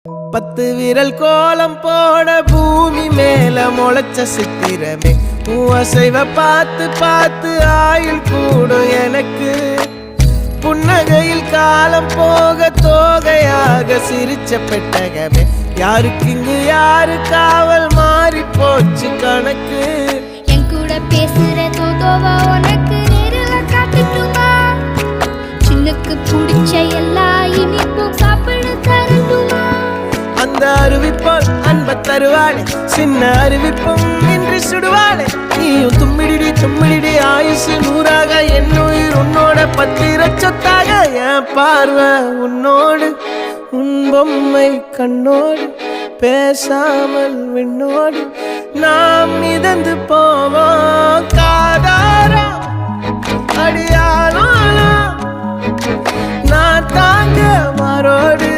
10 விரல் கோலம் போட பூமி மேல முளைச்ச சித்திரமே அசைவ பார்த்து பார்த்து ஆயுள் கூடும் எனக்கு புன்னகையில் காலம் போக தோகையாக சிரிச்ச பெட்டகமே யாருக்கு இங்கு யாரு காவல் மாறி போச்சு கணக்கு என் கூட பேசுற தோதோவா உனக்கு நேரில் காட்டுட்டுமா சின்னக்கு பிடிச்ச எல்லா இனிப்பும் சாப்பிட தரட்டுமா அந்த அறிவிப்போல் அன்ப தருவாளே சின்ன அறிவிப்பும் இன்று சுடுவாளே நீயும் தும்மிடி ஆயுசு 100ஆக என் உயிர் உன்னோட பத்திர சொத்தாக என் பார்வை உன்னோடு உன் பொம்மை கண்ணோடு பேசாமல் விண்ணோடு நாம் மிதந்து போவோம் காதாரா அடியானோ நான் தாங்க மாறோடு